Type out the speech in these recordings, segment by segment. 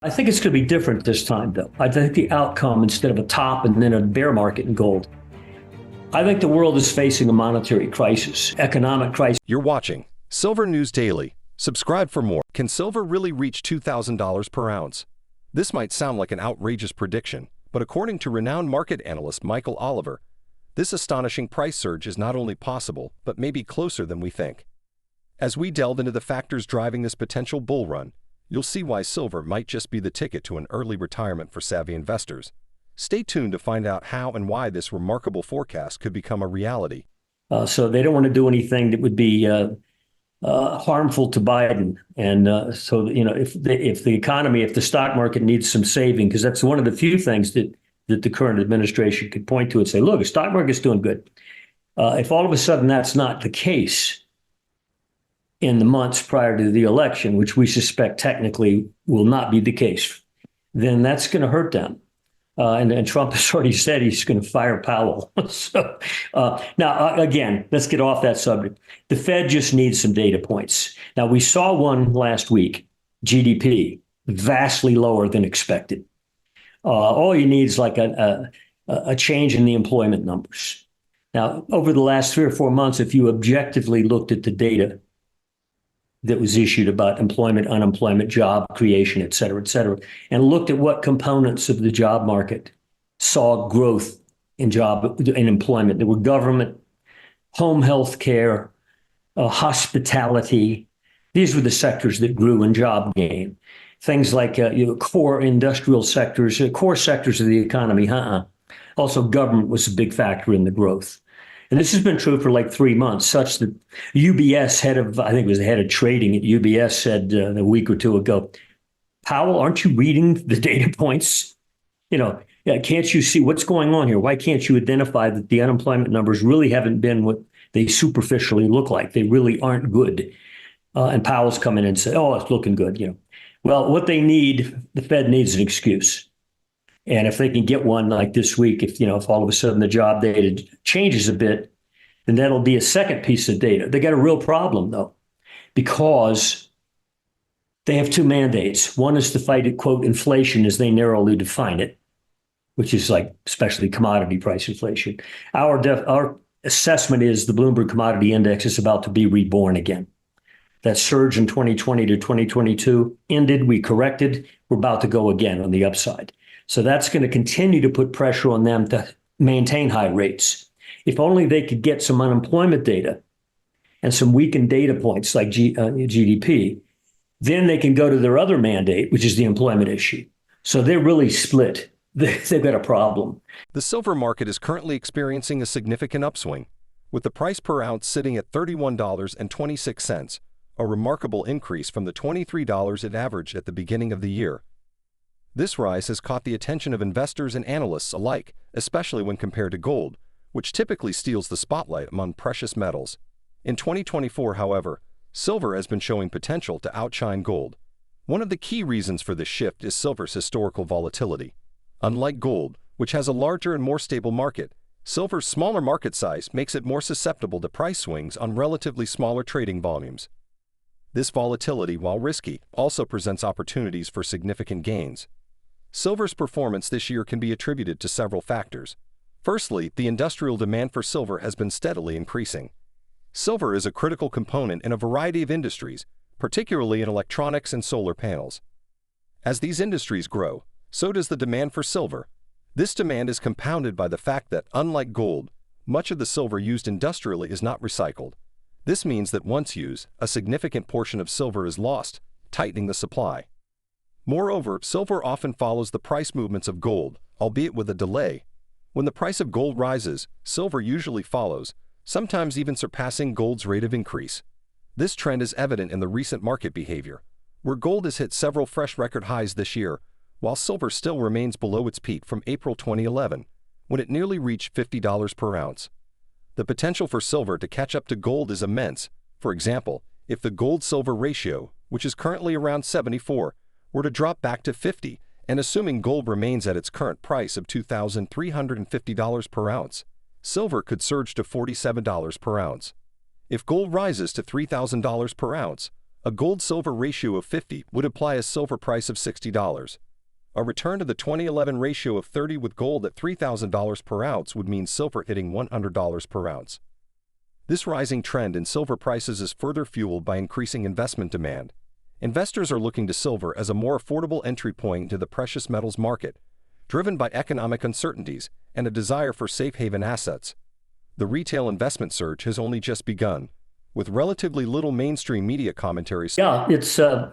I think it's going to be different this time, though. I think the outcome, instead of a top and then a bear market in gold, I think the world is facing a monetary crisis, economic crisis. You're watching Silver News Daily. Subscribe for more. Can silver really reach $2,000 per ounce? This might sound like an outrageous prediction, but according to renowned market analyst Michael Oliver, this astonishing price surge is not only possible, but may be closer than we think. As we delve into the factors driving this potential bull run, you'll see why silver might just be the ticket to an early retirement for savvy investors. Stay tuned to find out how and why this remarkable forecast could become a reality. So they don't want to do anything that would be harmful to Biden. And if the economy, if the stock market needs some saving, because that's one of the few things that the current administration could point to and say, look, the stock market's doing good. If all of a sudden that's not the case in the months prior to the election, which we suspect technically will not be the case, then that's going to hurt them. And Trump has already said he's going to fire Powell. Now, again, let's get off that subject. The Fed just needs some data points. Now, we saw one last week, GDP, vastly lower than expected. All you need is like a change in the employment numbers. Now, over the last 3 or 4 months, if you objectively looked at the data that was issued about employment, unemployment, job creation, et cetera, and looked at what components of the job market saw growth in employment. There were government, home health care, hospitality. These were the sectors that grew in job gain. Things like core industrial sectors, core sectors of the economy. Also, government was a big factor in the growth. And this has been true for like 3 months, such that UBS I think it was the head of trading at UBS said a week or two ago, Powell, aren't you reading the data points? Can't you see what's going on here? Why can't you identify that the unemployment numbers really haven't been what they superficially look like? They really aren't good. And Powell's come in and said, oh, it's looking good. Well, what they need, the Fed needs an excuse. And if they can get one like this week, if all of a sudden the job data changes a bit, then that'll be a second piece of data. They got a real problem, though, because they have two mandates. One is to fight, quote, inflation as they narrowly define it, which is like especially commodity price inflation. Our assessment is the Bloomberg Commodity Index is about to be reborn again. That surge in 2020 to 2022 ended. We corrected. We're about to go again on the upside. So that's going to continue to put pressure on them to maintain high rates. If only they could get some unemployment data and some weakened data points like GDP, then they can go to their other mandate, which is the employment issue. So they're really split. They've got a problem. The silver market is currently experiencing a significant upswing, with the price per ounce sitting at $31.26, a remarkable increase from the $23 it averaged at the beginning of the year. This rise has caught the attention of investors and analysts alike, especially when compared to gold, which typically steals the spotlight among precious metals. In 2024, however, silver has been showing potential to outshine gold. One of the key reasons for this shift is silver's historical volatility. Unlike gold, which has a larger and more stable market, silver's smaller market size makes it more susceptible to price swings on relatively smaller trading volumes. This volatility, while risky, also presents opportunities for significant gains. Silver's performance this year can be attributed to several factors. Firstly, the industrial demand for silver has been steadily increasing. Silver is a critical component in a variety of industries, particularly in electronics and solar panels. As these industries grow, so does the demand for silver. This demand is compounded by the fact that, unlike gold, much of the silver used industrially is not recycled. This means that once used, a significant portion of silver is lost, tightening the supply. Moreover, silver often follows the price movements of gold, albeit with a delay. When the price of gold rises, silver usually follows, sometimes even surpassing gold's rate of increase. This trend is evident in the recent market behavior, where gold has hit several fresh record highs this year, while silver still remains below its peak from April 2011, when it nearly reached $50 per ounce. The potential for silver to catch up to gold is immense. For example, if the gold-silver ratio, which is currently around 74, were to drop back to 50, and assuming gold remains at its current price of $2,350 per ounce, silver could surge to $47 per ounce. If gold rises to $3,000 per ounce, A gold-silver ratio of 50 would imply a silver price of $60. A return to the 2011 ratio of 30 with gold at $3,000 per ounce would mean silver hitting $100 per ounce. This rising trend in silver prices is further fueled by increasing investment demand. Investors are looking to silver as a more affordable entry point into the precious metals market, driven by economic uncertainties and a desire for safe haven assets. The retail investment surge has only just begun, with relatively little mainstream media commentary. Yeah,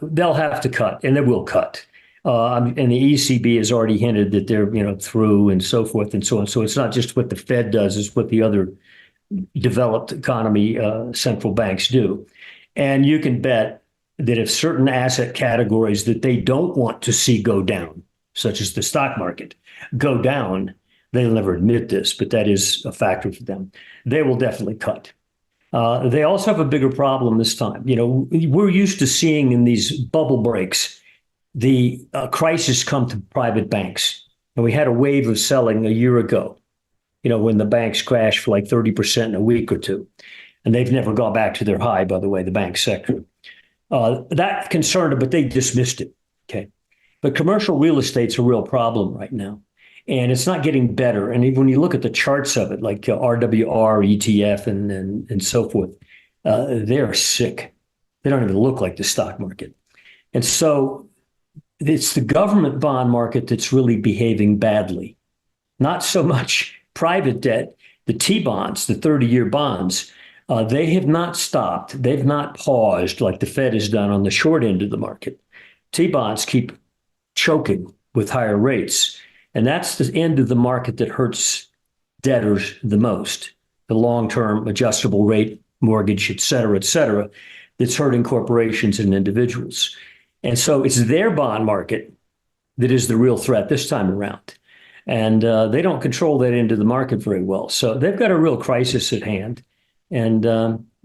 they'll have to cut, and they will cut. And the ECB has already hinted that they're, through and so forth and so on. So it's not just what the Fed does, it's what the other developed economy central banks do. And you can bet that if certain asset categories that they don't want to see go down, such as the stock market, go down, they'll never admit this, but that is a factor for them. They will definitely cut. They also have a bigger problem this time. We're used to seeing in these bubble breaks, the crisis come to private banks. And we had a wave of selling a year ago, when the banks crashed for like 30% in a week or two. And they've never gone back to their high, by the way, the bank sector. That concerned them, but they dismissed it. Okay. But commercial real estate's a real problem right now. And it's not getting better. And even when you look at the charts of it, like RWR, ETF, and so forth, they're sick. They don't even look like the stock market. And so it's the government bond market that's really behaving badly. Not so much private debt, the T-bonds, the 30-year bonds, they have not stopped. They've not paused like the Fed has done on the short end of the market. T-bonds keep choking with higher rates. And that's the end of the market that hurts debtors the most. The long-term adjustable rate mortgage, et cetera, that's hurting corporations and individuals. And so it's their bond market that is the real threat this time around. And they don't control that end of the market very well. So they've got a real crisis at hand. And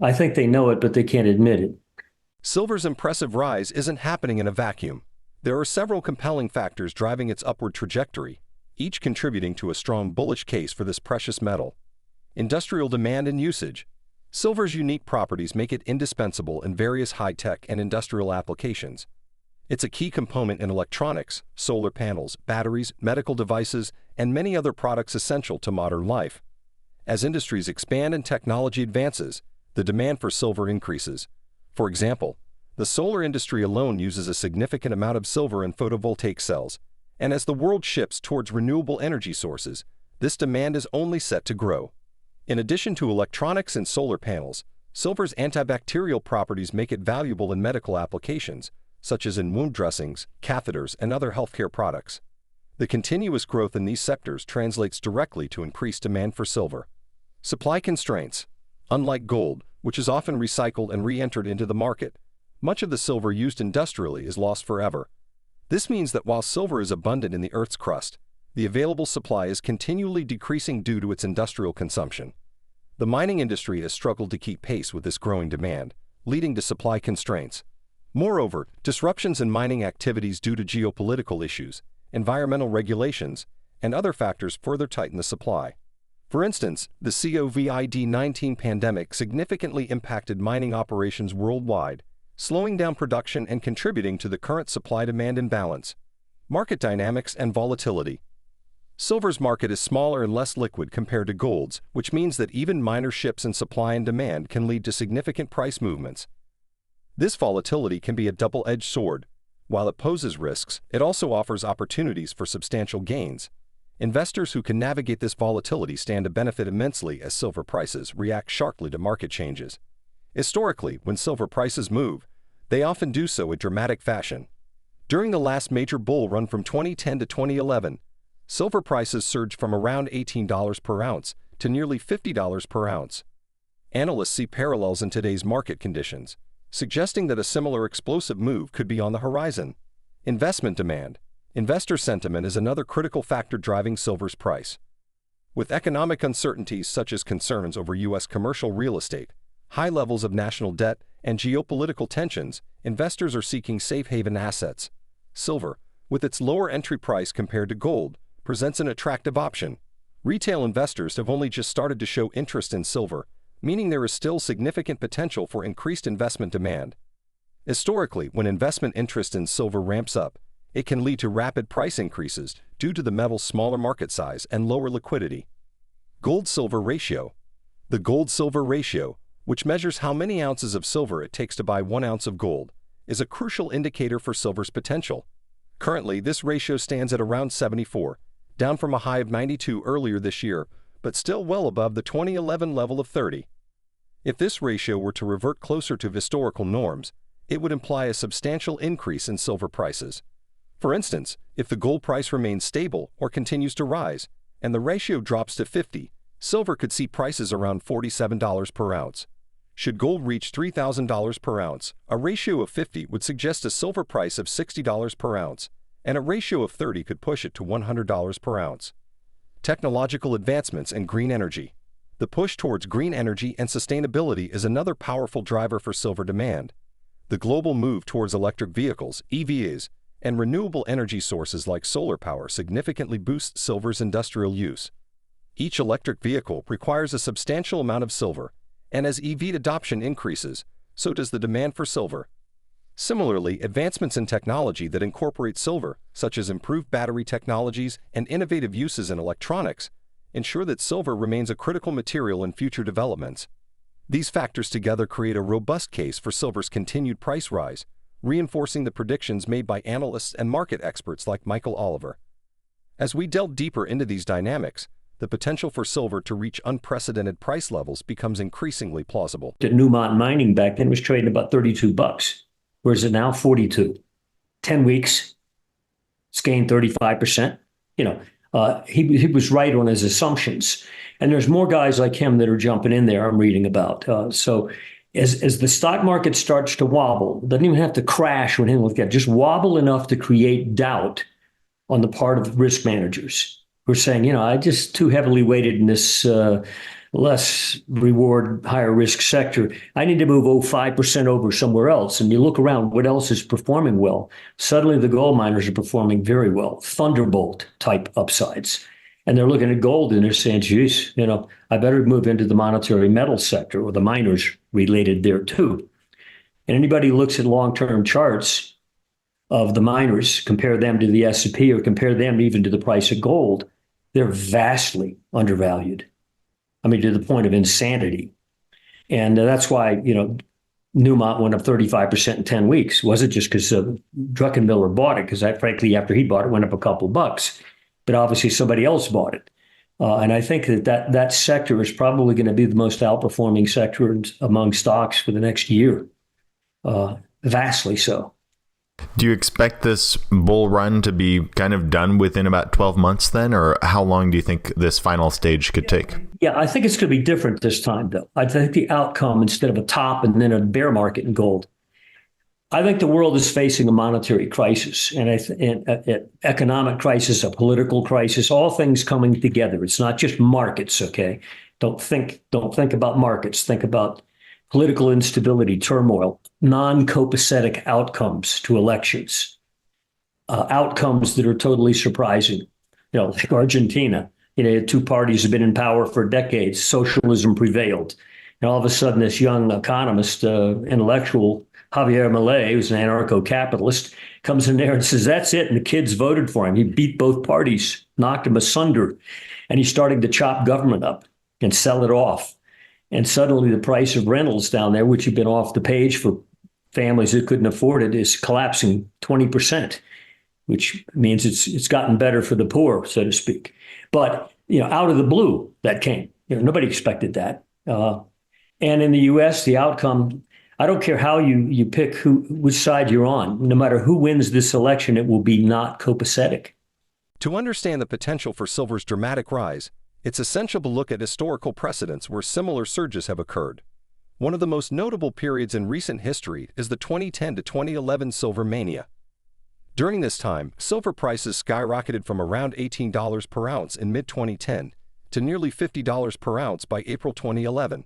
I think they know it, but they can't admit it. Silver's impressive rise isn't happening in a vacuum. There are several compelling factors driving its upward trajectory, each contributing to a strong bullish case for this precious metal. Industrial demand and usage. Silver's unique properties make it indispensable in various high-tech and industrial applications. It's a key component in electronics, solar panels, batteries, medical devices, and many other products essential to modern life. As industries expand and technology advances, the demand for silver increases. For example, the solar industry alone uses a significant amount of silver in photovoltaic cells, and as the world shifts towards renewable energy sources, this demand is only set to grow. In addition to electronics and solar panels, silver's antibacterial properties make it valuable in medical applications, such as in wound dressings, catheters, and other healthcare products. The continuous growth in these sectors translates directly to increased demand for silver. Supply constraints. Unlike gold, which is often recycled and re-entered into the market, much of the silver used industrially is lost forever. This means that while silver is abundant in the Earth's crust, the available supply is continually decreasing due to its industrial consumption. The mining industry has struggled to keep pace with this growing demand, leading to supply constraints. Moreover, disruptions in mining activities due to geopolitical issues, environmental regulations, and other factors further tighten the supply. For instance, the COVID-19 pandemic significantly impacted mining operations worldwide, slowing down production and contributing to the current supply-demand imbalance. Market dynamics and volatility. Silver's market is smaller and less liquid compared to gold's, which means that even minor shifts in supply and demand can lead to significant price movements. This volatility can be a double-edged sword. While it poses risks, it also offers opportunities for substantial gains. Investors who can navigate this volatility stand to benefit immensely as silver prices react sharply to market changes. Historically, when silver prices move, they often do so in dramatic fashion. During the last major bull run from 2010 to 2011, silver prices surged from around $18 per ounce to nearly $50 per ounce. Analysts see parallels in today's market conditions, suggesting that a similar explosive move could be on the horizon. Investment demand. Investor sentiment is another critical factor driving silver's price. With economic uncertainties such as concerns over U.S. commercial real estate, high levels of national debt, and geopolitical tensions, investors are seeking safe haven assets. Silver, with its lower entry price compared to gold, presents an attractive option. Retail investors have only just started to show interest in silver, meaning there is still significant potential for increased investment demand. Historically, when investment interest in silver ramps up, it can lead to rapid price increases due to the metal's smaller market size and lower liquidity. Gold-silver ratio. The gold-silver ratio, which measures how many ounces of silver it takes to buy 1 ounce of gold, is a crucial indicator for silver's potential. Currently, this ratio stands at around 74, down from a high of 92 earlier this year, but still well above the 2011 level of 30. If this ratio were to revert closer to historical norms, it would imply a substantial increase in silver prices. For instance, if the gold price remains stable or continues to rise, and the ratio drops to 50, silver could see prices around $47 per ounce. Should gold reach $3,000 per ounce, a ratio of 50 would suggest a silver price of $60 per ounce, and a ratio of 30 could push it to $100 per ounce. Technological advancements and green energy. The push towards green energy and sustainability is another powerful driver for silver demand. The global move towards electric vehicles, EVs, and renewable energy sources like solar power significantly boosts silver's industrial use. Each electric vehicle requires a substantial amount of silver, and as EV adoption increases, so does the demand for silver. Similarly, advancements in technology that incorporate silver, such as improved battery technologies and innovative uses in electronics, ensure that silver remains a critical material in future developments. These factors together create a robust case for silver's continued price rise, reinforcing the predictions made by analysts and market experts like Michael Oliver. As we delve deeper into these dynamics, the potential for silver to reach unprecedented price levels becomes increasingly plausible. At Newmont Mining back then was trading about $32. Whereas it now 42. 10 weeks, it's gained 35%. He was right on his assumptions. And there's more guys like him that are jumping in there I'm reading about. So as the stock market starts to wobble, it doesn't even have to crash when anything like that, just wobble enough to create doubt on the part of risk managers who are saying, I just too heavily weighted in this less reward, higher risk sector. I need to move 5% over somewhere else. And you look around, what else is performing well? Suddenly the gold miners are performing very well, Thunderbolt type upsides. And they're looking at gold and they're saying, geez, I better move into the monetary metal sector or the miners related there too. And anybody who looks at long-term charts of the miners, compare them to the S&P or compare them even to the price of gold, they're vastly undervalued. I mean, to the point of insanity. And that's why, Newmont went up 35% in 10 weeks. It wasn't just because Druckenmiller bought it, because frankly, after he bought it, went up a couple bucks. But obviously somebody else bought it. And I think that sector is probably going to be the most outperforming sector among stocks for the next year. Vastly so. Do you expect this bull run to be kind of done within about 12 months then? Or how long do you think this final stage could take? Yeah, I think it's going to be different this time, though. I think the outcome, instead of a top and then a bear market in gold, I think the world is facing a monetary crisis and an economic crisis, a political crisis, all things coming together. It's not just markets, okay? Don't think about markets. Think about political instability, turmoil, non-copacetic outcomes to elections, outcomes that are totally surprising. Like Argentina, two parties have been in power for decades. Socialism prevailed. And all of a sudden, this young economist, intellectual, Javier Milei, who's an anarcho-capitalist, comes in there and says, that's it. And the kids voted for him. He beat both parties, knocked them asunder. And he's starting to chop government up and sell it off. And suddenly the price of rentals down there, which had been off the page for families that couldn't afford it, is collapsing 20%, which means it's gotten better for the poor, so to speak. But, out of the blue, that came. Nobody expected that. And in the U.S., the outcome, I don't care how you pick which side you're on. No matter who wins this election, it will be not copacetic. To understand the potential for silver's dramatic rise, it's essential to look at historical precedents where similar surges have occurred. One of the most notable periods in recent history is the 2010 to 2011 silver mania. During this time, silver prices skyrocketed from around $18 per ounce in mid-2010 to nearly $50 per ounce by April 2011.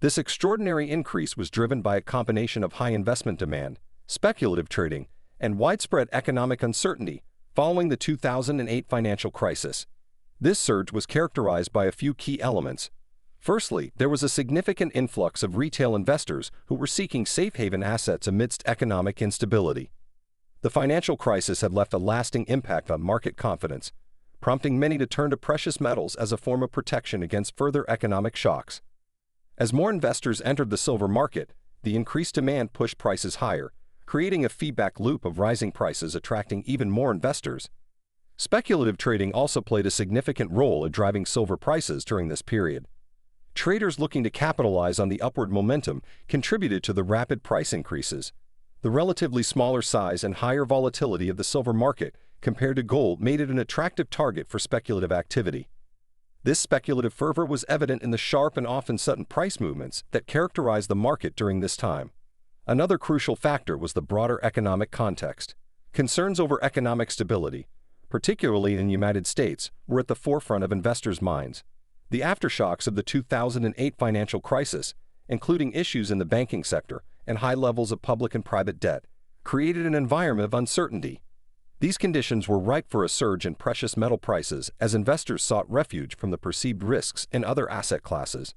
This extraordinary increase was driven by a combination of high investment demand, speculative trading, and widespread economic uncertainty following the 2008 financial crisis. This surge was characterized by a few key elements. Firstly, there was a significant influx of retail investors who were seeking safe haven assets amidst economic instability. The financial crisis had left a lasting impact on market confidence, prompting many to turn to precious metals as a form of protection against further economic shocks. As more investors entered the silver market, the increased demand pushed prices higher, creating a feedback loop of rising prices attracting even more investors. Speculative trading also played a significant role in driving silver prices during this period. Traders looking to capitalize on the upward momentum contributed to the rapid price increases. The relatively smaller size and higher volatility of the silver market compared to gold made it an attractive target for speculative activity. This speculative fervor was evident in the sharp and often sudden price movements that characterized the market during this time. Another crucial factor was the broader economic context. Concerns over economic stability, particularly in the United States, were at the forefront of investors' minds. The aftershocks of the 2008 financial crisis, including issues in the banking sector and high levels of public and private debt, created an environment of uncertainty. These conditions were ripe for a surge in precious metal prices as investors sought refuge from the perceived risks in other asset classes.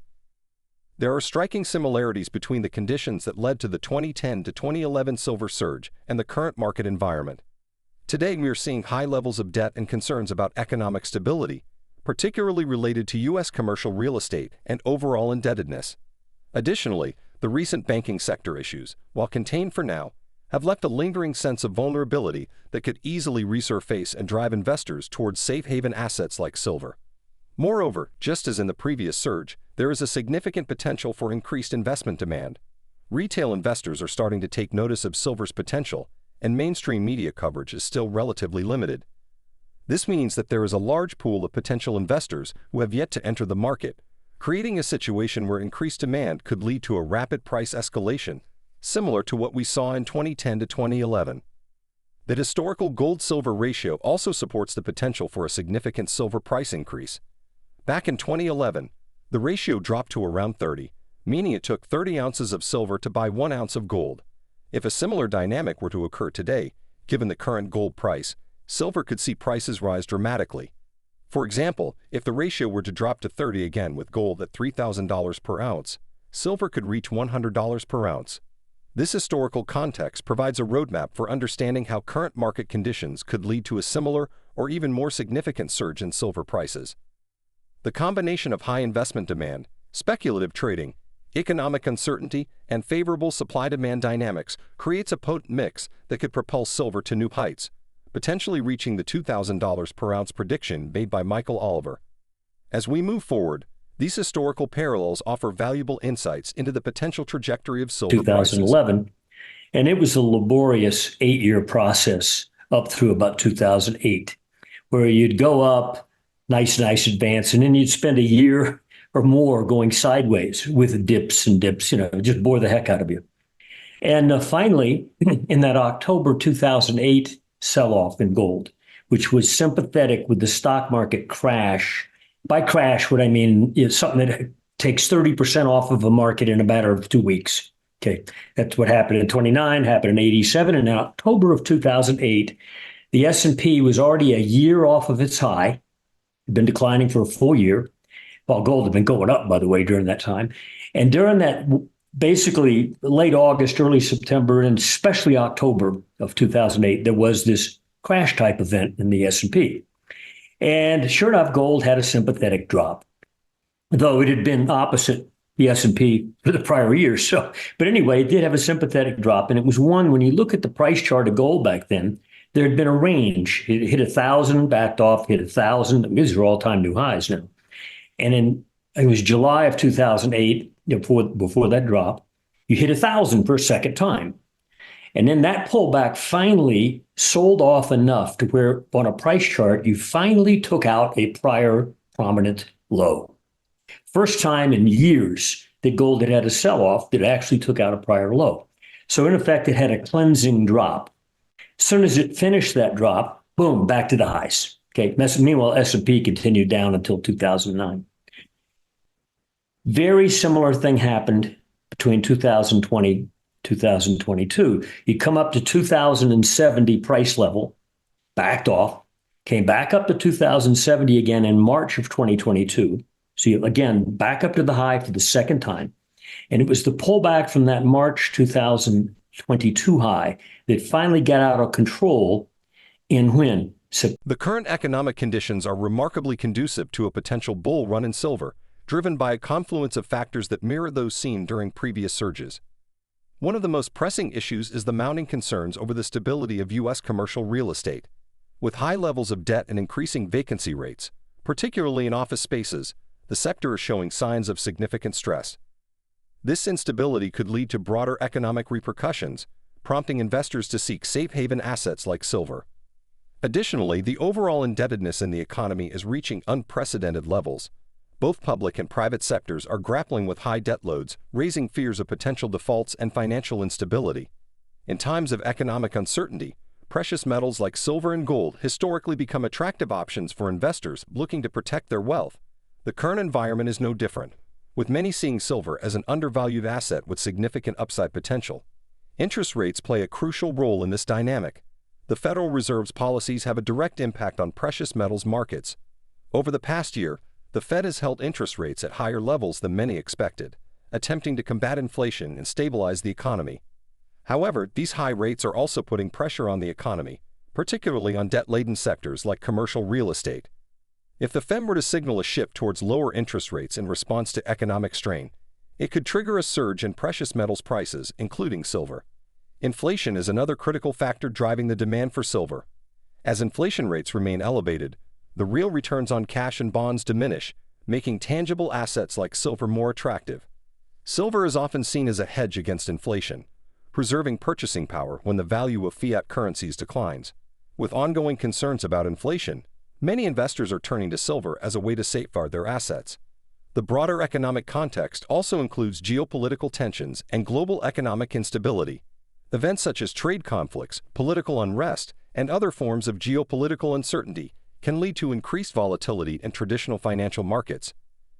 There are striking similarities between the conditions that led to the 2010 to 2011 silver surge and the current market environment. Today, we are seeing high levels of debt and concerns about economic stability, particularly related to U.S. commercial real estate and overall indebtedness. Additionally, the recent banking sector issues, while contained for now, have left a lingering sense of vulnerability that could easily resurface and drive investors towards safe haven assets like silver. Moreover, just as in the previous surge, there is a significant potential for increased investment demand. Retail investors are starting to take notice of silver's potential, and mainstream media coverage is still relatively limited. This means that there is a large pool of potential investors who have yet to enter the market, creating a situation where increased demand could lead to a rapid price escalation, similar to what we saw in 2010 to 2011. The historical gold-silver ratio also supports the potential for a significant silver price increase. Back in 2011, the ratio dropped to around 30, meaning it took 30 ounces of silver to buy 1 ounce of gold. If a similar dynamic were to occur today, given the current gold price, silver could see prices rise dramatically. For example, if the ratio were to drop to 30 again with gold at $3,000 per ounce, silver could reach $100 per ounce. This historical context provides a roadmap for understanding how current market conditions could lead to a similar or even more significant surge in silver prices. The combination of high investment demand, speculative trading, economic uncertainty, and favorable supply-demand dynamics creates a potent mix that could propel silver to new heights, potentially reaching the $2,000 per ounce prediction made by Michael Oliver. As we move forward, these historical parallels offer valuable insights into the potential trajectory of silver 2011. And it was a laborious 8-year process up through about 2008, where you'd go up, nice advance, and then you'd spend a year or more going sideways with dips, just bore the heck out of you. And finally, in that October 2008 sell-off in gold, which was sympathetic with the stock market crash. By crash, what I mean is something that takes 30% off of a market in a matter of 2 weeks. Okay, that's what happened in 29, happened in 87, and in October of 2008, the S&P was already a year off of its high, had been declining for a full year, while gold had been going up, by the way, during that time. And during that, basically late August, early September, and especially October of 2008, there was this crash type event in the S&P. And sure enough, gold had a sympathetic drop, though it had been opposite the S&P for the prior year. But anyway, it did have a sympathetic drop. And it was one, when you look at the price chart of gold back then, there had been a range. It hit 1,000, backed off, hit 1,000. These are all-time new highs now. And it was July of 2008, before that drop, you hit 1,000 for a second time. And then that pullback finally sold off enough to where on a price chart, you finally took out a prior prominent low. First time in years that gold had had a sell-off that actually took out a prior low. So in effect, it had a cleansing drop. As soon as it finished that drop, boom, back to the highs. Okay. Meanwhile, S&P continued down until 2009. Very similar thing happened between 2020, 2022. You come up to 2070 price level, backed off, came back up to 2070 again in March of 2022, So again, back up to the high for the second time. And it was the pullback from that March 2022 high that finally got out of control in when? The current economic conditions are remarkably conducive to a potential bull run in silver, driven by a confluence of factors that mirror those seen during previous surges. One of the most pressing issues is the mounting concerns over the stability of U.S. commercial real estate. With high levels of debt and increasing vacancy rates, particularly in office spaces, the sector is showing signs of significant stress. This instability could lead to broader economic repercussions, prompting investors to seek safe haven assets like silver. Additionally, the overall indebtedness in the economy is reaching unprecedented levels. Both public and private sectors are grappling with high debt loads, raising fears of potential defaults and financial instability. In times of economic uncertainty, precious metals like silver and gold historically become attractive options for investors looking to protect their wealth. The current environment is no different, with many seeing silver as an undervalued asset with significant upside potential. Interest rates play a crucial role in this dynamic. The Federal Reserve's policies have a direct impact on precious metals markets. Over the past year, the Fed has held interest rates at higher levels than many expected, attempting to combat inflation and stabilize the economy. However, these high rates are also putting pressure on the economy, particularly on debt-laden sectors like commercial real estate. If the Fed were to signal a shift towards lower interest rates in response to economic strain, it could trigger a surge in precious metals prices, including silver. Inflation is another critical factor driving the demand for silver. As inflation rates remain elevated, the real returns on cash and bonds diminish, making tangible assets like silver more attractive. Silver is often seen as a hedge against inflation, preserving purchasing power when the value of fiat currencies declines. With ongoing concerns about inflation, many investors are turning to silver as a way to safeguard their assets. The broader economic context also includes geopolitical tensions and global economic instability. Events such as trade conflicts, political unrest, and other forms of geopolitical uncertainty can lead to increased volatility in traditional financial markets.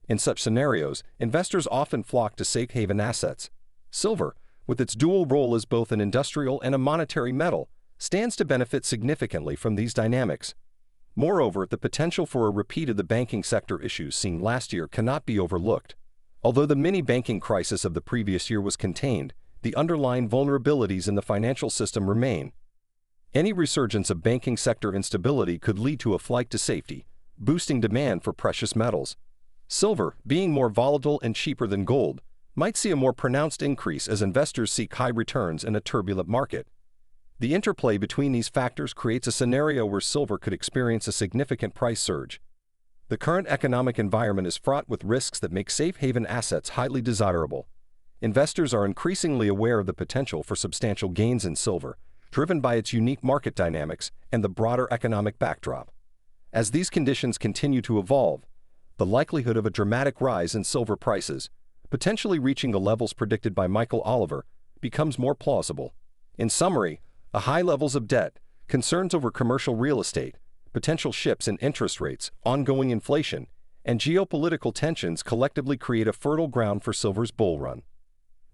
In such scenarios, investors often flock to safe haven assets. Silver, with its dual role as both an industrial and a monetary metal, stands to benefit significantly from these dynamics. Moreover, the potential for a repeat of the banking sector issues seen last year cannot be overlooked. Although the mini-banking crisis of the previous year was contained, the underlying vulnerabilities in the financial system remain. Any resurgence of banking sector instability could lead to a flight to safety, boosting demand for precious metals. Silver, being more volatile and cheaper than gold, might see a more pronounced increase as investors seek high returns in a turbulent market. The interplay between these factors creates a scenario where silver could experience a significant price surge. The current economic environment is fraught with risks that make safe haven assets highly desirable. Investors are increasingly aware of the potential for substantial gains in silver, driven by its unique market dynamics and the broader economic backdrop. As these conditions continue to evolve, the likelihood of a dramatic rise in silver prices, potentially reaching the levels predicted by Michael Oliver, becomes more plausible. In summary, high levels of debt, concerns over commercial real estate, potential shifts in interest rates, ongoing inflation, and geopolitical tensions collectively create a fertile ground for silver's bull run.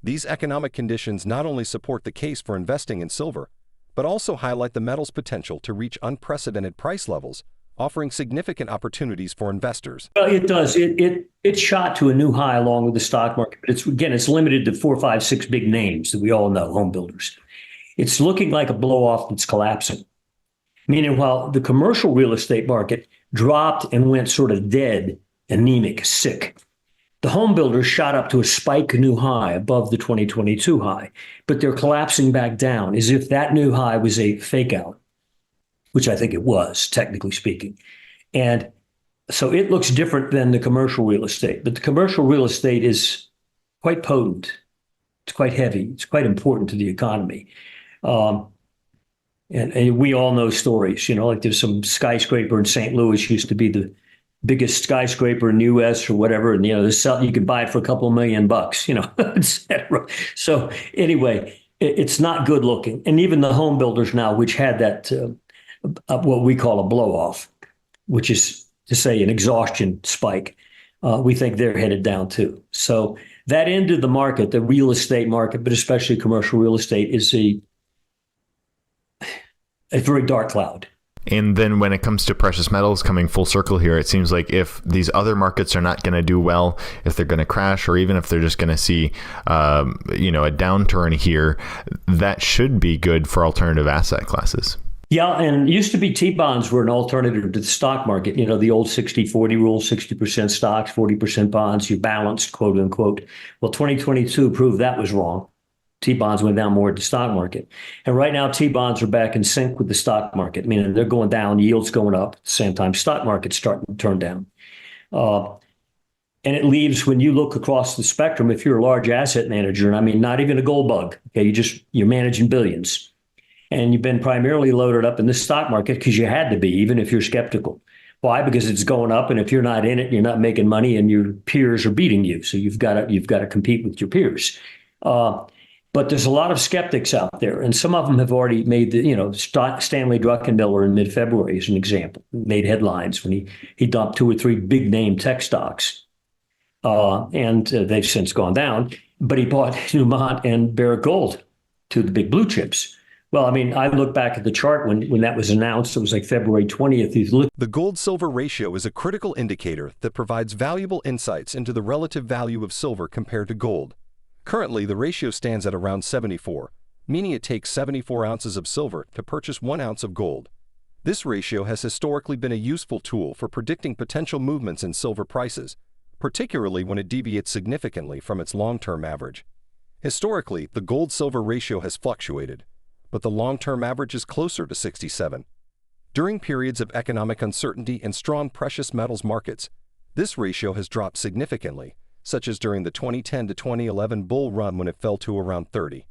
These economic conditions not only support the case for investing in silver, but also highlight the metal's potential to reach unprecedented price levels, offering significant opportunities for investors. Well, it does. It shot to a new high along with the stock market, but it's limited to 4, 5, 6 big names that we all know, home builders. It's looking like a blow-off that's collapsing. Meaning, while the commercial real estate market dropped and went sort of dead, anemic, sick, the home builders shot up to a spike new high above the 2022 high, but they're collapsing back down as if that new high was a fake out, which I think it was, technically speaking. And so it looks different than the commercial real estate, but the commercial real estate is quite potent. It's quite heavy. It's quite important to the economy. And we all know stories, like there's some skyscraper in St. Louis used to be the biggest skyscraper in the U.S. or whatever. And, you could buy it for a couple of $1,000,000, et cetera. So anyway, it's not good looking. And even the home builders now, which had that, what we call a blow off, which is to say an exhaustion spike, we think they're headed down too. So that end of the market, the real estate market, but especially commercial real estate, is a very dark cloud. And then when it comes to precious metals, coming full circle here, it seems like if these other markets are not going to do well, if they're going to crash, or even if they're just going to see, a downturn here, that should be good for alternative asset classes. Yeah, and it used to be T-bonds were an alternative to the stock market. The old 60-40 rule, 60% stocks, 40% bonds, you balanced, quote unquote. Well, 2022 proved that was wrong. T-bonds went down more at the stock market. And right now, T-bonds are back in sync with the stock market, meaning they're going down, yields going up. At the same time, stock market's starting to turn down. And it leaves, when you look across the spectrum, if you're a large asset manager, and I mean, not even a gold bug, okay, you're managing billions. And you've been primarily loaded up in the stock market because you had to be, even if you're skeptical. Why? Because it's going up, and if you're not in it, you're not making money, and your peers are beating you. So you've got to compete with your peers. But there's a lot of skeptics out there, and some of them have already made Stanley Druckenmiller in mid-February is an example, made headlines when he dumped 2 or 3 big name tech stocks, and they've since gone down. But he bought Newmont and Barrick Gold, 2 of the big blue chips. Well, I mean, I look back at the chart when that was announced. It was like February 20th. The gold-silver ratio is a critical indicator that provides valuable insights into the relative value of silver compared to gold. Currently, the ratio stands at around 74, meaning it takes 74 ounces of silver to purchase 1 ounce of gold. This ratio has historically been a useful tool for predicting potential movements in silver prices, particularly when it deviates significantly from its long-term average. Historically, the gold-silver ratio has fluctuated, but the long-term average is closer to 67. During periods of economic uncertainty and strong precious metals markets, this ratio has dropped significantly, such as during the 2010 to 2011 bull run when it fell to around 30.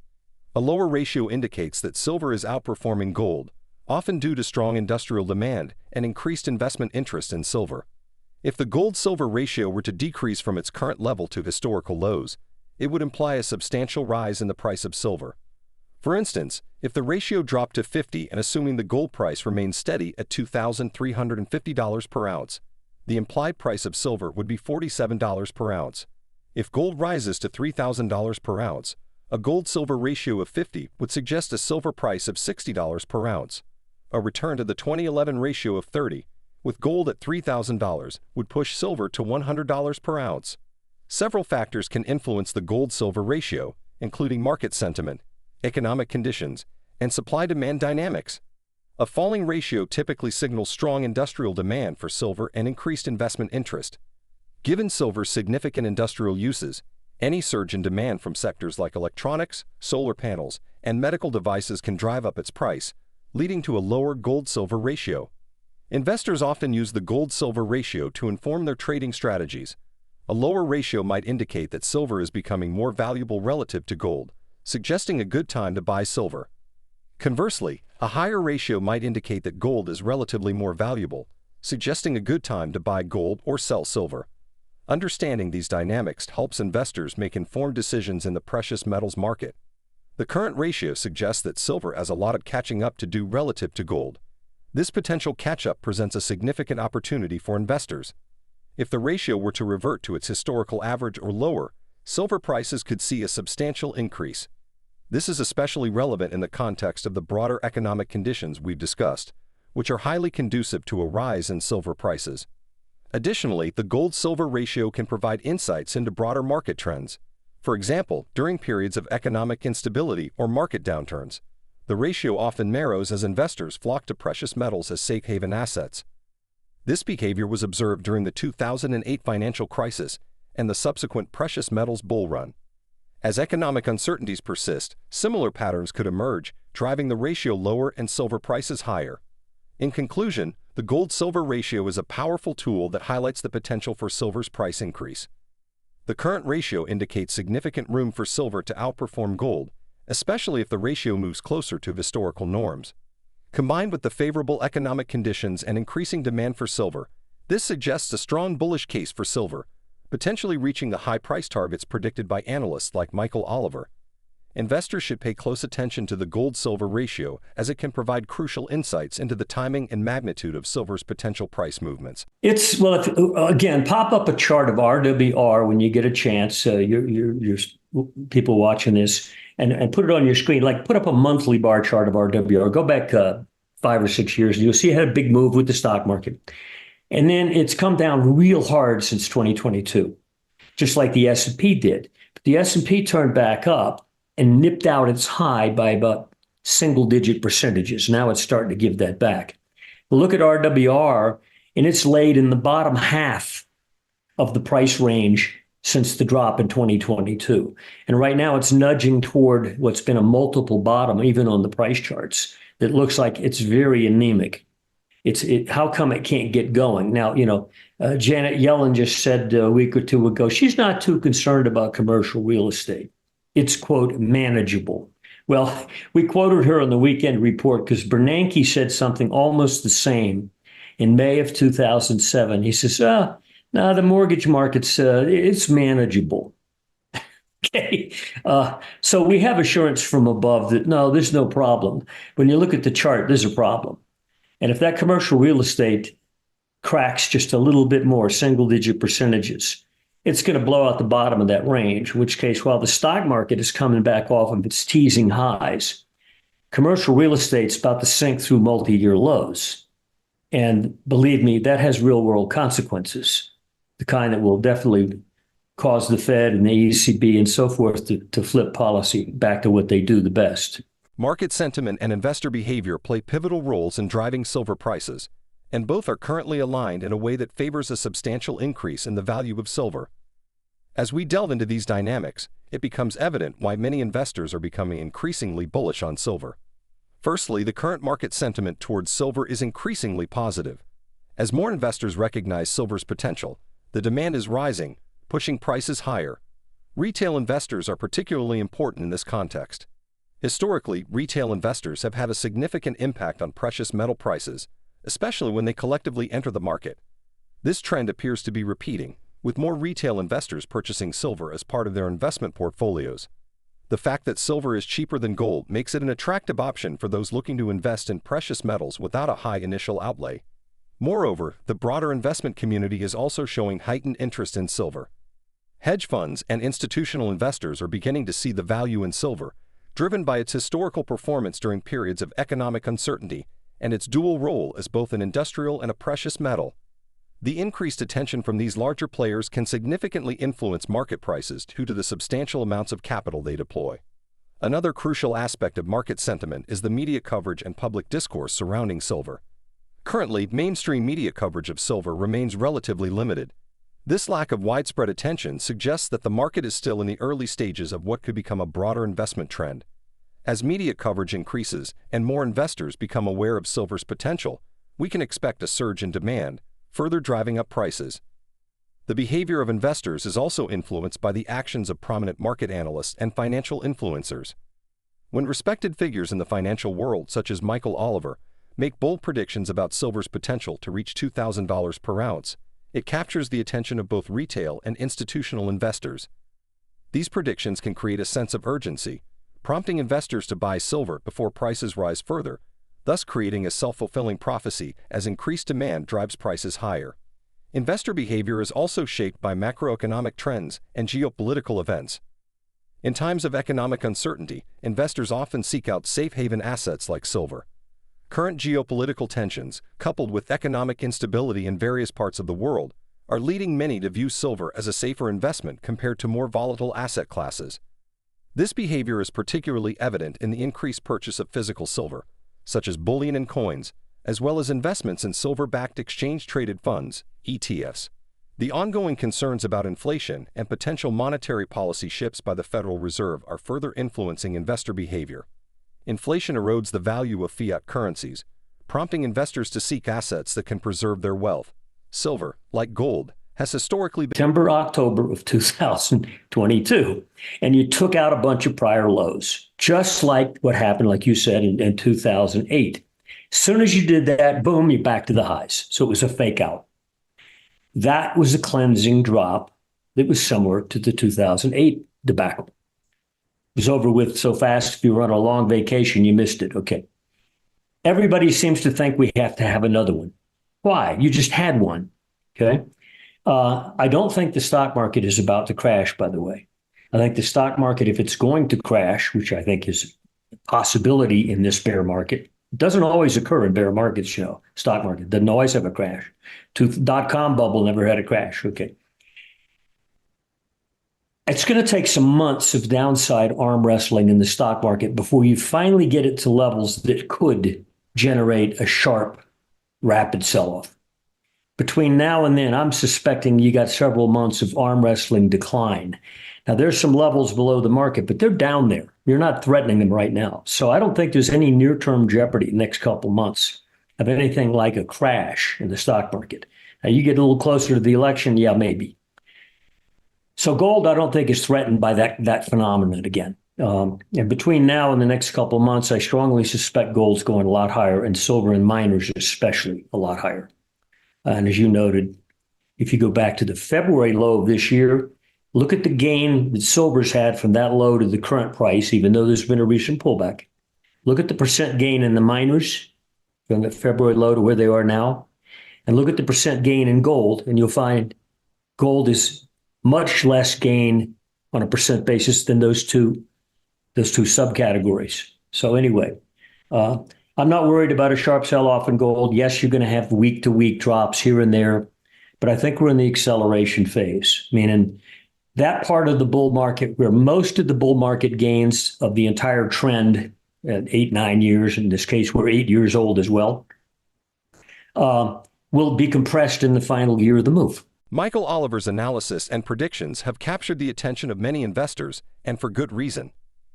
A lower ratio indicates that silver is outperforming gold, often due to strong industrial demand and increased investment interest in silver. If the gold-silver ratio were to decrease from its current level to historical lows, it would imply a substantial rise in the price of silver. For instance, if the ratio dropped to 50 and assuming the gold price remained steady at $2,350 per ounce, the implied price of silver would be $47 per ounce. If gold rises to $3,000 per ounce, a gold-silver ratio of 50 would suggest a silver price of $60 per ounce. A return to the 2011 ratio of 30, with gold at $3,000, would push silver to $100 per ounce. Several factors can influence the gold-silver ratio, including market sentiment, economic conditions, and supply-demand dynamics. A falling ratio typically signals strong industrial demand for silver and increased investment interest. Given silver's significant industrial uses, any surge in demand from sectors like electronics, solar panels, and medical devices can drive up its price, leading to a lower gold-silver ratio. Investors often use the gold-silver ratio to inform their trading strategies. A lower ratio might indicate that silver is becoming more valuable relative to gold, suggesting a good time to buy silver. Conversely, a higher ratio might indicate that gold is relatively more valuable, suggesting a good time to buy gold or sell silver. Understanding these dynamics helps investors make informed decisions in the precious metals market. The current ratio suggests that silver has a lot of catching up to do relative to gold. This potential catch-up presents a significant opportunity for investors. If the ratio were to revert to its historical average or lower, silver prices could see a substantial increase. This is especially relevant in the context of the broader economic conditions we've discussed, which are highly conducive to a rise in silver prices. Additionally, the gold-silver ratio can provide insights into broader market trends. For example, during periods of economic instability or market downturns, the ratio often narrows as investors flock to precious metals as safe haven assets. This behavior was observed during the 2008 financial crisis and the subsequent precious metals bull run. As economic uncertainties persist, similar patterns could emerge, driving the ratio lower and silver prices higher. In conclusion, the gold-silver ratio is a powerful tool that highlights the potential for silver's price increase. The current ratio indicates significant room for silver to outperform gold, especially if the ratio moves closer to historical norms. Combined with the favorable economic conditions and increasing demand for silver, this suggests a strong bullish case for silver, potentially reaching the high price targets predicted by analysts like Michael Oliver. Investors should pay close attention to the gold-silver ratio as it can provide crucial insights into the timing and magnitude of silver's potential price movements. Again, pop up a chart of RWR when you get a chance, your people watching this, and put it on your screen. Like, put up a monthly bar chart of RWR. Go back 5 or 6 years. You'll see it had a big move with the stock market. And then it's come down real hard since 2022, just like the S&P did. But the S&P turned back up and nipped out its high by about single-digit percentages. Now it's starting to give that back. But look at RWR, and it's laid in the bottom half of the price range since the drop in 2022. And right now it's nudging toward what's been a multiple bottom, even on the price charts. It looks like it's very anemic. How come it can't get going? Now, Janet Yellen just said a week or two ago, she's not too concerned about commercial real estate. It's, quote, manageable. Well, we quoted her on the weekend report because Bernanke said something almost the same in May of 2007. He says, no, the mortgage market's, it's manageable. Okay. So we have assurance from above that, no, there's no problem. When you look at the chart, there's a problem. And if that commercial real estate cracks just a little bit more, single-digit percentages, it's going to blow out the bottom of that range, in which case, while the stock market is coming back off of its teasing highs, commercial real estate's about to sink through multi-year lows. And believe me, that has real-world consequences, the kind that will definitely cause the Fed and the ECB and so forth to flip policy back to what they do the best. Market sentiment and investor behavior play pivotal roles in driving silver prices, and both are currently aligned in a way that favors a substantial increase in the value of silver. As we delve into these dynamics, it becomes evident why many investors are becoming increasingly bullish on silver. Firstly, the current market sentiment towards silver is increasingly positive. As more investors recognize silver's potential, the demand is rising, pushing prices higher. Retail investors are particularly important in this context. Historically, retail investors have had a significant impact on precious metal prices, especially when they collectively enter the market. This trend appears to be repeating, with more retail investors purchasing silver as part of their investment portfolios. The fact that silver is cheaper than gold makes it an attractive option for those looking to invest in precious metals without a high initial outlay. Moreover, the broader investment community is also showing heightened interest in silver. Hedge funds and institutional investors are beginning to see the value in silver, driven by its historical performance during periods of economic uncertainty and its dual role as both an industrial and a precious metal. The increased attention from these larger players can significantly influence market prices due to the substantial amounts of capital they deploy. Another crucial aspect of market sentiment is the media coverage and public discourse surrounding silver. Currently, mainstream media coverage of silver remains relatively limited. This lack of widespread attention suggests that the market is still in the early stages of what could become a broader investment trend. As media coverage increases and more investors become aware of silver's potential, we can expect a surge in demand, further driving up prices. The behavior of investors is also influenced by the actions of prominent market analysts and financial influencers. When respected figures in the financial world, such as Michael Oliver, make bold predictions about silver's potential to reach $2,000 per ounce, it captures the attention of both retail and institutional investors. These predictions can create a sense of urgency, prompting investors to buy silver before prices rise further, thus creating a self-fulfilling prophecy as increased demand drives prices higher. Investor behavior is also shaped by macroeconomic trends and geopolitical events. In times of economic uncertainty, investors often seek out safe haven assets like silver. Current geopolitical tensions, coupled with economic instability in various parts of the world, are leading many to view silver as a safer investment compared to more volatile asset classes. This behavior is particularly evident in the increased purchase of physical silver, such as bullion and coins, as well as investments in silver-backed exchange-traded funds, ETFs. The ongoing concerns about inflation and potential monetary policy shifts by the Federal Reserve are further influencing investor behavior. Inflation erodes the value of fiat currencies, prompting investors to seek assets that can preserve their wealth. Silver, like gold, has historically been September, October of 2022, and you took out a bunch of prior lows, just like what happened, like you said, in 2008. As soon as you did that, boom, you're back to the highs. So it was a fake out. That was a cleansing drop that was similar to the 2008 debacle. It was over with so fast, if you were on a long vacation, you missed it. Okay. Everybody seems to think we have to have another one. Why? You just had one. Okay. I don't think the stock market is about to crash, by the way. I think the stock market, if it's going to crash, which I think is a possibility in this bear market, It doesn't always occur in bear markets, stock market doesn't always have a crash. Dot-com bubble never had a crash. Okay. It's going to take some months of downside arm wrestling in the stock market before you finally get it to levels that could generate a sharp, rapid sell-off. Between now and then, I'm suspecting you got several months of arm wrestling decline. Now, there's some levels below the market, but they're down there. You're not threatening them right now. So I don't think there's any near-term jeopardy next couple months of anything like a crash in the stock market. Now, you get a little closer to the election, yeah, maybe. So gold, I don't think is threatened by that phenomenon again. And between now and the next couple of months, I strongly suspect gold's going a lot higher, and silver and miners especially a lot higher. And as you noted, if you go back to the February low of this year, look at the gain that silver's had from that low to the current price, even though there's been a recent pullback. Look at the percent gain in the miners from the February low to where they are now, and look at the percent gain in gold, and you'll find gold is much less gain on a percent basis than those two subcategories. So anyway, I'm not worried about a sharp sell-off in gold. Yes, you're going to have week-to-week drops here and there, but I think we're in the acceleration phase, meaning that part of the bull market where most of the bull market gains of the entire trend at 8-9 years, in this case, we're 8 years old as well, will be compressed in the final year of the move. Michael Oliver's analysis and predictions have captured the attention of many investors, and for good reason.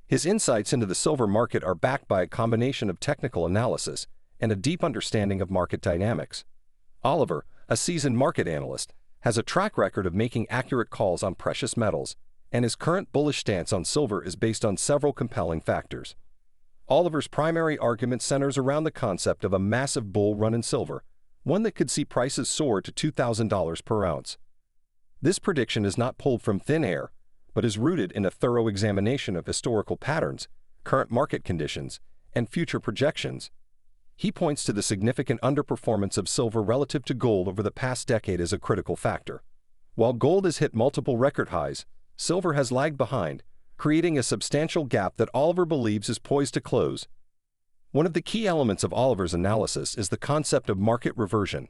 His insights into the silver market are backed by a combination of technical analysis and a deep understanding of market dynamics. Oliver, a seasoned market analyst, has a track record of making accurate calls on precious metals, and his current bullish stance on silver is based on several compelling factors. Oliver's primary argument centers around the concept of a massive bull run in silver, one that could see prices soar to $2,000 per ounce. This prediction is not pulled from thin air, but is rooted in a thorough examination of historical patterns, current market conditions, and future projections. He points to the significant underperformance of silver relative to gold over the past decade as a critical factor. While gold has hit multiple record highs, silver has lagged behind, creating a substantial gap that Oliver believes is poised to close. One of the key elements of Oliver's analysis is the concept of market reversion.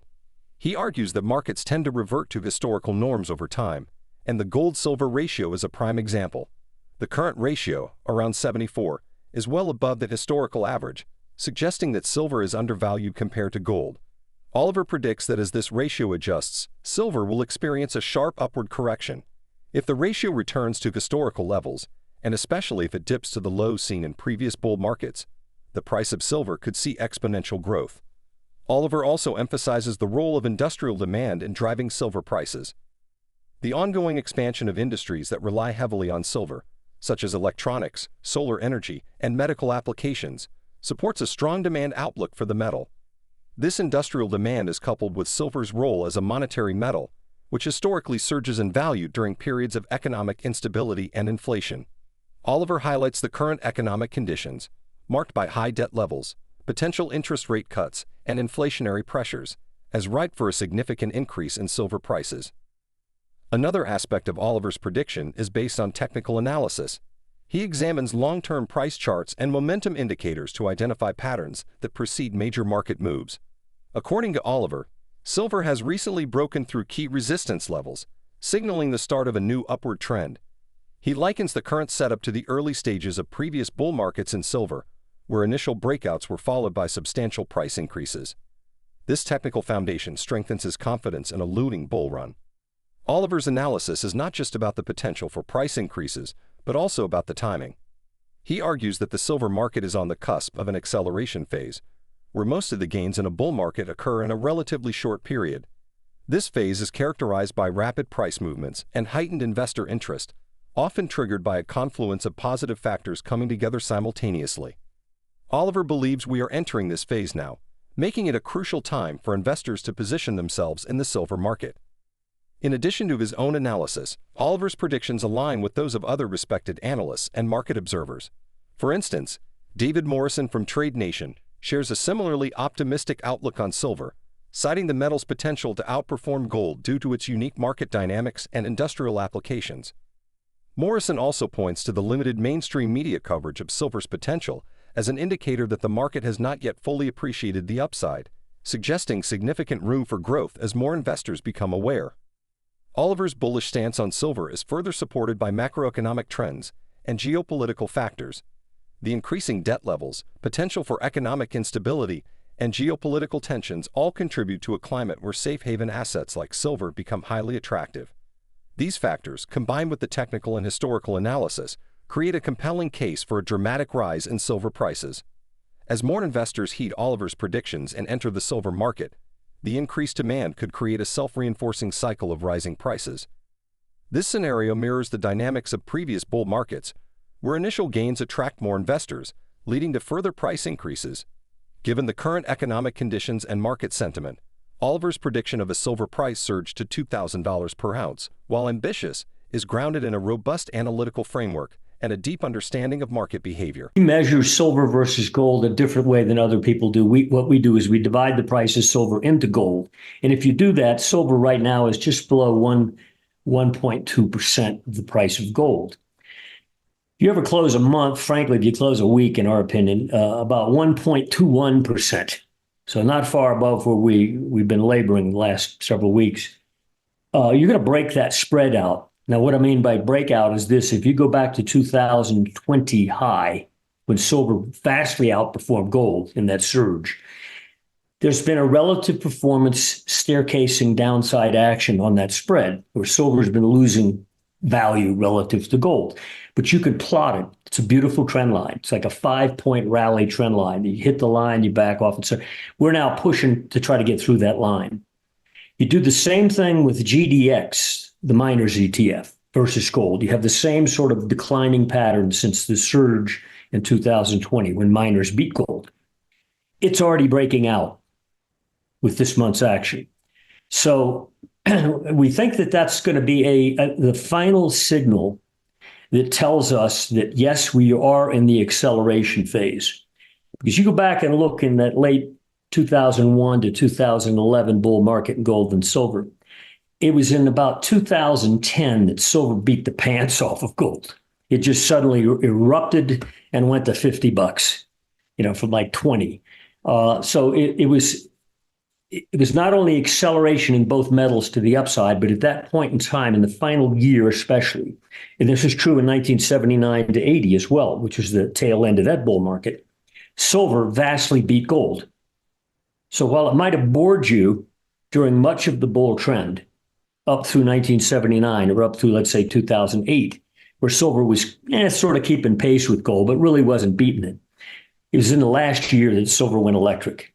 He argues that markets tend to revert to historical norms over time, and the gold-silver ratio is a prime example. The current ratio, around 74, is well above the historical average, suggesting that silver is undervalued compared to gold. Oliver predicts that as this ratio adjusts, silver will experience a sharp upward correction. If the ratio returns to historical levels, and especially if it dips to the lows seen in previous bull markets, the price of silver could see exponential growth. Oliver also emphasizes the role of industrial demand in driving silver prices. The ongoing expansion of industries that rely heavily on silver, such as electronics, solar energy, and medical applications, supports a strong demand outlook for the metal. This industrial demand is coupled with silver's role as a monetary metal, which historically surges in value during periods of economic instability and inflation. Oliver highlights the current economic conditions, marked by high debt levels, potential interest rate cuts, and inflationary pressures, as ripe for a significant increase in silver prices. Another aspect of Oliver's prediction is based on technical analysis. He examines long-term price charts and momentum indicators to identify patterns that precede major market moves. According to Oliver, silver has recently broken through key resistance levels, signaling the start of a new upward trend. He likens the current setup to the early stages of previous bull markets in silver, where initial breakouts were followed by substantial price increases. This technical foundation strengthens his confidence in a looming bull run. Oliver's analysis is not just about the potential for price increases, but also about the timing. He argues that the silver market is on the cusp of an acceleration phase, where most of the gains in a bull market occur in a relatively short period. This phase is characterized by rapid price movements and heightened investor interest, often triggered by a confluence of positive factors coming together simultaneously. Oliver believes we are entering this phase now, making it a crucial time for investors to position themselves in the silver market. In addition to his own analysis, Oliver's predictions align with those of other respected analysts and market observers. For instance, David Morrison from Trade Nation shares a similarly optimistic outlook on silver, citing the metal's potential to outperform gold due to its unique market dynamics and industrial applications. Morrison also points to the limited mainstream media coverage of silver's potential as an indicator that the market has not yet fully appreciated the upside, suggesting significant room for growth as more investors become aware. Oliver's bullish stance on silver is further supported by macroeconomic trends and geopolitical factors. The increasing debt levels, potential for economic instability, and geopolitical tensions all contribute to a climate where safe haven assets like silver become highly attractive. These factors, combined with the technical and historical analysis, create a compelling case for a dramatic rise in silver prices. As more investors heed Oliver's predictions and enter the silver market, the increased demand could create a self-reinforcing cycle of rising prices. This scenario mirrors the dynamics of previous bull markets, where initial gains attract more investors, leading to further price increases. Given the current economic conditions and market sentiment, Oliver's prediction of a silver price surge to $2,000 per ounce, while ambitious, is grounded in a robust analytical framework and a deep understanding of market behavior. We measure silver versus gold a different way than other people do. What we do is we divide the price of silver into gold. And if you do that, silver right now is just below 1.2% of the price of gold. If you ever close a month, frankly, if you close a week, in our opinion, about 1.21%. So not far above where we've been laboring the last several weeks. You're going to break that spread out. Now, what I mean by breakout is this: if you go back to 2020 high, when silver vastly outperformed gold in that surge, there's been a relative performance staircasing downside action on that spread, where silver's been losing value relative to gold. But you can plot it. It's a beautiful trend line. It's like a 5-point rally trend line. You hit the line, you back off. And so we're now pushing to try to get through that line. You do the same thing with GDX, the miners ETF, versus gold. You have the same sort of declining pattern since the surge in 2020 when miners beat gold. It's already breaking out with this month's action. So we think that that's going to be the final signal that tells us that, yes, we are in the acceleration phase. Because you go back and look in that late 2001 to 2011 bull market in gold and silver, it was in about 2010 that silver beat the pants off of gold. It just suddenly erupted and went to $50, from like 20. So it was not only acceleration in both metals to the upside, but at that point in time, in the final year especially, and this is true in 1979 to 80 as well, which was the tail end of that bull market, silver vastly beat gold. So while it might have bored you during much of the bull trend, up through 1979 or up through, let's say, 2008, where silver was sort of keeping pace with gold, but really wasn't beating it. It was in the last year that silver went electric.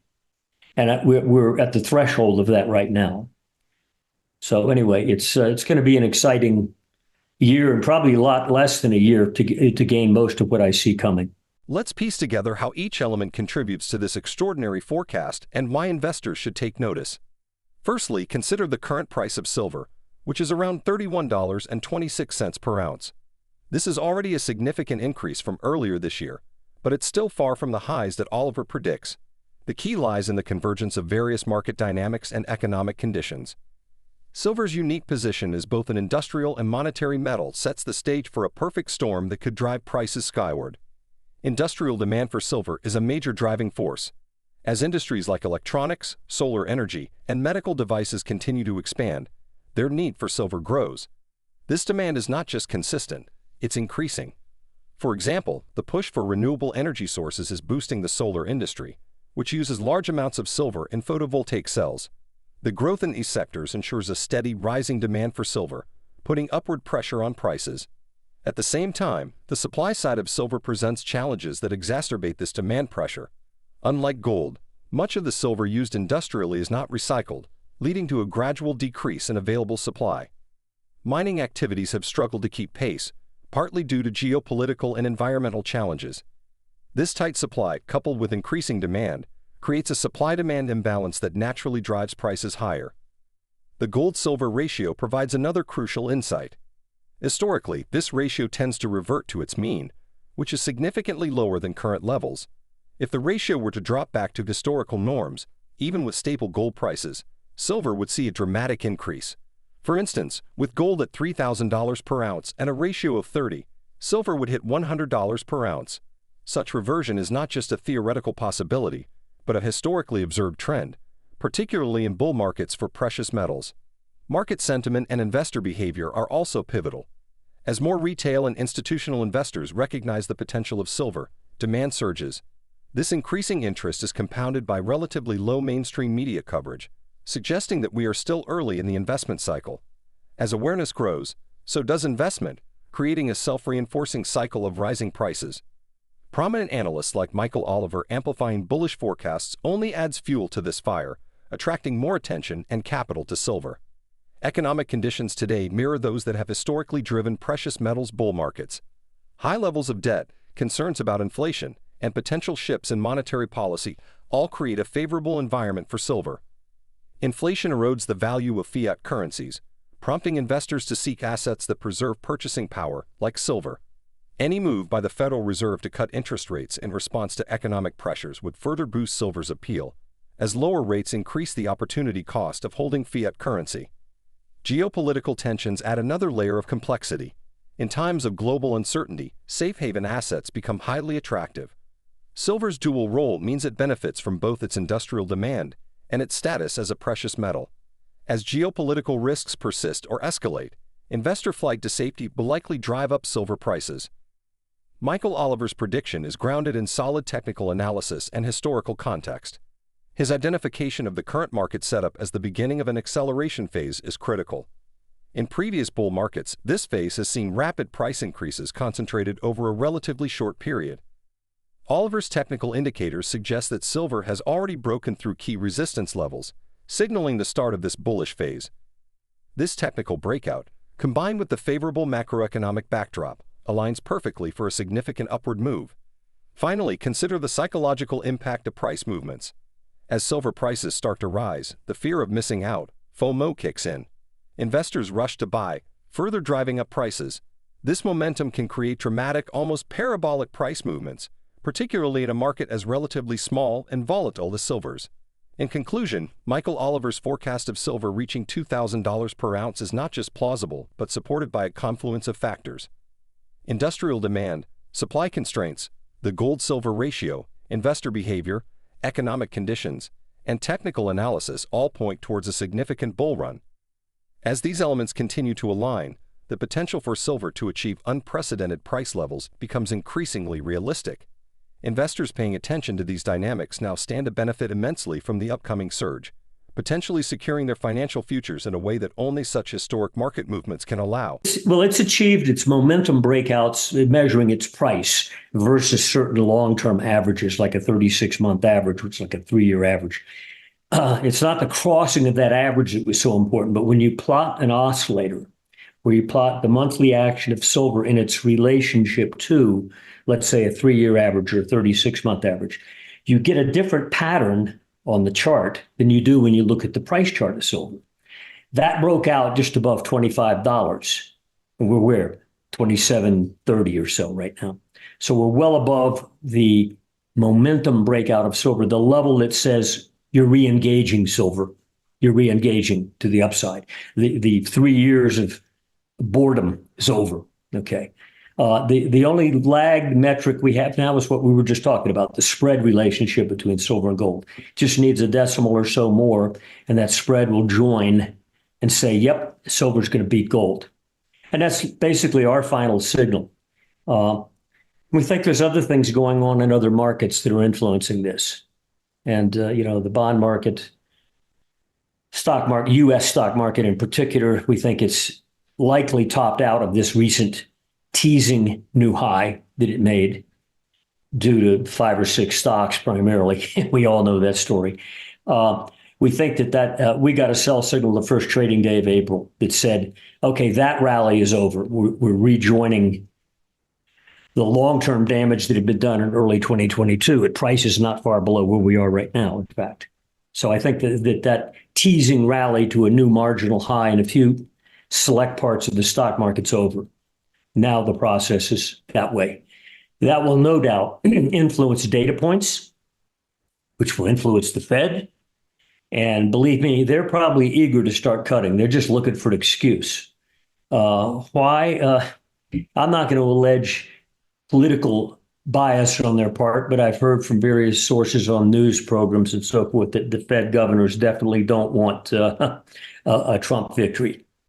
And we're at the threshold of that right now. So anyway, it's going to be an exciting year, and probably a lot less than a year to gain most of what I see coming. Let's piece together how each element contributes to this extraordinary forecast and why investors should take notice. Firstly, consider the current price of silver, which is around $31.26 per ounce. This is already a significant increase from earlier this year, but it's still far from the highs that Oliver predicts. The key lies in the convergence of various market dynamics and economic conditions. Silver's unique position as both an industrial and monetary metal sets the stage for a perfect storm that could drive prices skyward. Industrial demand for silver is a major driving force. As industries like electronics, solar energy, and medical devices continue to expand, their need for silver grows. This demand is not just consistent, it's increasing. For example, the push for renewable energy sources is boosting the solar industry, which uses large amounts of silver in photovoltaic cells. The growth in these sectors ensures a steady rising demand for silver, putting upward pressure on prices. At the same time, the supply side of silver presents challenges that exacerbate this demand pressure. Unlike gold, much of the silver used industrially is not recycled, leading to a gradual decrease in available supply. Mining activities have struggled to keep pace, partly due to geopolitical and environmental challenges. This tight supply, coupled with increasing demand, creates a supply-demand imbalance that naturally drives prices higher. The gold-silver ratio provides another crucial insight. Historically, this ratio tends to revert to its mean, which is significantly lower than current levels. If the ratio were to drop back to historical norms, even with stable gold prices, silver would see a dramatic increase. For instance, with gold at $3,000 per ounce and a ratio of 30, silver would hit $100 per ounce. Such reversion is not just a theoretical possibility, but a historically observed trend, particularly in bull markets for precious metals. Market sentiment and investor behavior are also pivotal. As more retail and institutional investors recognize the potential of silver, demand surges. This increasing interest is compounded by relatively low mainstream media coverage, suggesting that we are still early in the investment cycle. As awareness grows, so does investment, creating a self-reinforcing cycle of rising prices. Prominent analysts like Michael Oliver amplifying bullish forecasts only adds fuel to this fire, attracting more attention and capital to silver. Economic conditions today mirror those that have historically driven precious metals bull markets. High levels of debt, concerns about inflation, and potential shifts in monetary policy all create a favorable environment for silver. Inflation erodes the value of fiat currencies, prompting investors to seek assets that preserve purchasing power, like silver. Any move by the Federal Reserve to cut interest rates in response to economic pressures would further boost silver's appeal, as lower rates increase the opportunity cost of holding fiat currency. Geopolitical tensions add another layer of complexity. In times of global uncertainty, safe haven assets become highly attractive. Silver's dual role means it benefits from both its industrial demand and its status as a precious metal. As geopolitical risks persist or escalate, investor flight to safety will likely drive up silver prices. Michael Oliver's prediction is grounded in solid technical analysis and historical context. His identification of the current market setup as the beginning of an acceleration phase is critical. In previous bull markets, this phase has seen rapid price increases concentrated over a relatively short period. Oliver's technical indicators suggest that silver has already broken through key resistance levels, signaling the start of this bullish phase. This technical breakout, combined with the favorable macroeconomic backdrop, aligns perfectly for a significant upward move. Finally, consider the psychological impact of price movements. As silver prices start to rise, the fear of missing out, FOMO, kicks in. Investors rush to buy, further driving up prices. This momentum can create dramatic, almost parabolic price movements, particularly in a market as relatively small and volatile as silver's. In conclusion, Michael Oliver's forecast of silver reaching $2,000 per ounce is not just plausible, but supported by a confluence of factors. Industrial demand, supply constraints, the gold-silver ratio, investor behavior, economic conditions, and technical analysis all point towards a significant bull run. As these elements continue to align, the potential for silver to achieve unprecedented price levels becomes increasingly realistic. Investors paying attention to these dynamics now stand to benefit immensely from the upcoming surge, potentially securing their financial futures in a way that only such historic market movements can allow. Well, it's achieved its momentum breakouts measuring its price versus certain long-term averages, like a 36-month average, which is like a 3-year average. It's not the crossing of that average that was so important, but when you plot an oscillator, where you plot the monthly action of silver in its relationship to, let's say, a 3-year average or a 36-month average, you get a different pattern on the chart than you do when you look at the price chart of silver. That broke out just above $25, and we're where? $27.30 or so right now. So we're well above the momentum breakout of silver, the level that says you're re-engaging silver. You're re-engaging to the upside. The 3 years of boredom is over, okay? The only lagged metric we have now is what we were just talking about, the spread relationship between silver and gold. Just needs a decimal or so more, and that spread will join and say, yep, silver's going to beat gold. And that's basically our final signal. We think there's other things going on in other markets that are influencing this. And, the bond market, stock market, U.S. stock market in particular, we think it's likely topped out of this recent teasing new high that it made due to 5 or 6 stocks primarily. We all know that story. We think that we got a sell signal the first trading day of April that said, okay, that rally is over. We're rejoining the long-term damage that had been done in early 2022 at prices not far below where we are right now, in fact. So I think that teasing rally to a new marginal high in a few select parts of the stock market's over. Now the process is that way. That will no doubt influence data points, which will influence the Fed. And believe me, they're probably eager to start cutting. They're just looking for an excuse. Why? I'm not going to allege political bias on their part, but I've heard from various sources on news programs and so forth that the Fed governors definitely don't want a Trump victory.